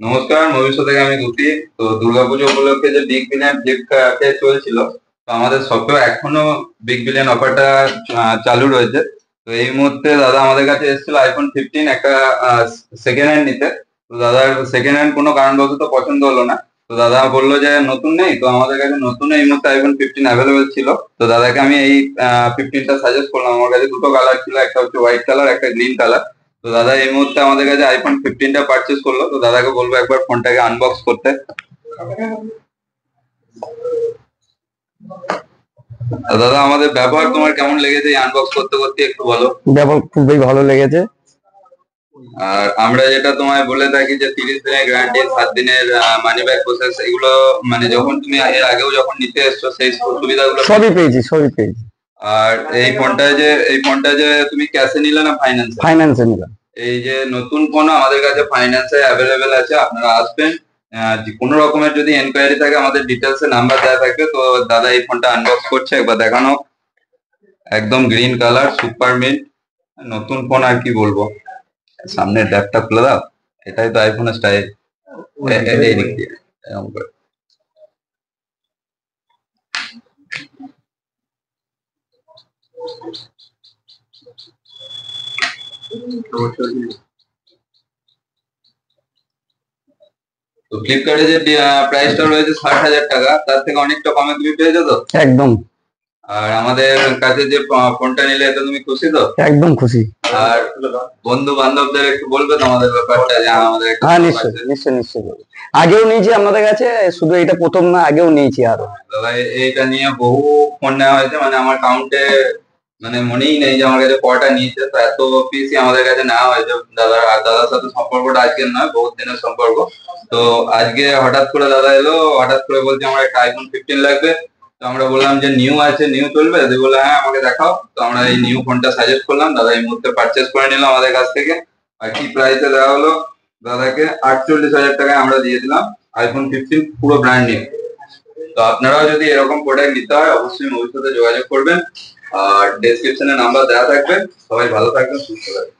নমস্কার, ভবিষ্যৎ থেকে আমি দুটি। তো দুর্গাপুজো উপলক্ষে যে বিগ বিলিয়ন ফ্লিপকার্টে চলছিল, তো আমাদের শপেও এখনো বিগ বিলিয়ন অফারটা চালু রয়েছে। তো এই মুহূর্তে দাদা আমাদের কাছে এসেছিল iPhone 15 একটা সেকেন্ড হ্যান্ড নিতে। তো দাদার সেকেন্ড হ্যান্ড কোনো কারণবশত পছন্দ হলো না। তো দাদা বললো যে নতুন নেই, তো আমাদের কাছে নতুন এই মুহূর্তে iPhone 15 অ্যাভেলেবেল ছিল। তো দাদাকে আমি এই 15টা সাজেস্ট করলাম। আমার কাছে দুটো কালার ছিল, একটা হচ্ছে হোয়াইট কালার, একটা গ্রিন কালার। তো দাদা এই মুহূর্তে আমাদের কাছে iPhone 15টা পারচেস করলো। তো দাদাকে বলবো একবার ফোনটাকে আনবক্স করতে। তো দাদা, আমাদের ব্যবহার তোমার কেমন লেগেছে এই আনবক্স করতে করতে একটু বলো। ব্যাপার খুবই ভালো লেগেছে। আর আমরা যেটা তোমায় বলে থাকি যে 30 দিনের গ্যারান্টি, 7 দিনের মানি ব্যাক প্রসেস, এগুলো মানে যখন তুমি এর আগেও যখন নিতে এসছো সেই সুবিধাগুলো সবই পেয়েছি। আর এই ফোনটা যে তুমি ক্যাশে নিলে না ফাইন্যান্সে? ফাইন্যান্সে নিলাম। এই যে নতুন ফোন আমাদের কাছে ফাইন্যান্সে অ্যাভেলেবেল আছে, আপনারা আসবেন। যে কোনো রকমের যদি এনকোয়ারি থাকে আমাদের ডিটেলসে নাম্বার দেওয়া থাকবে। তো দাদা এই ফোনটা আনবক্স করছে, একবার দেখানো। একদম গ্রিন কালার, সুপার মিন্ট, নতুন ফোন আর কি বলবো। সামনের ড্যাপটা খুলে দাও, এটাই তো আইফোনের স্টাইল। এই দিক দিয়ে এরকম করে। তো ফ্লিপকার্টে যে প্রাইসটা রয়েছে 60,000 টাকা, তার থেকে অনেকটা কমে তুমি পেয়েছো তো? একদম আর আমাদের কাছে যে ফোনটা নিলে এতে তুমি খুশি তো? একদম খুশি। আর বন্ধু বান্ধবদের একটু বলবে তো আমাদের ব্যাপারটা, যে আমাদের একটা হ্যাঁ, shop নিশ্চয়ই আছে। নিশ্চয়ই নিশ্চয়ই বলবো। আগেও নিয়েছি আপনাদের কাছে, শুধু এটা প্রথম না, আগেও নিয়েছি আরো। দাদা এইটা নিয়ে বহু ফোন নেওয়া হয়েছে, মানে আমার কাউন্টে মানে মনেই নেই যে আমার কাছে কটা নিয়েছে। তো এত পিসি আমাদের কাছে নেওয়া হয়েছে। দাদার সাথে সম্পর্কটা আজকের নয়, বহুত দিনের সম্পর্ক। তো আজকে হঠাৎ করে দাদা এলো, হঠাৎ করে বলছে আমার একটা iPhone 15 লাগবে। তো আমরা বললাম যে নিউ আছে, নিউ চলবে? তো বললো হ্যাঁ, আমাকে দেখাও। তো আমরা এই নিউ ফোনটা সাজেস্ট করলাম, দাদা এই মুহূর্তে পারচেস করে নিলাম আমাদের কাছ থেকে। আর কি প্রাইসে দেওয়া হলো দাদাকে? 48,000 টাকায় আমরা দিয়ে দিলাম iPhone 15 পুরো ব্র্যান্ড নিউ। তো আপনারাও যদি এরকম প্রোডাক্ট নিতে হয় অবশ্যই মোর সাথে যোগাযোগ করবেন। আর ডেসক্রিপশনে নাম্বার দেওয়া থাকবে। সবাই ভালো থাকবেন, সুস্থ থাকবেন।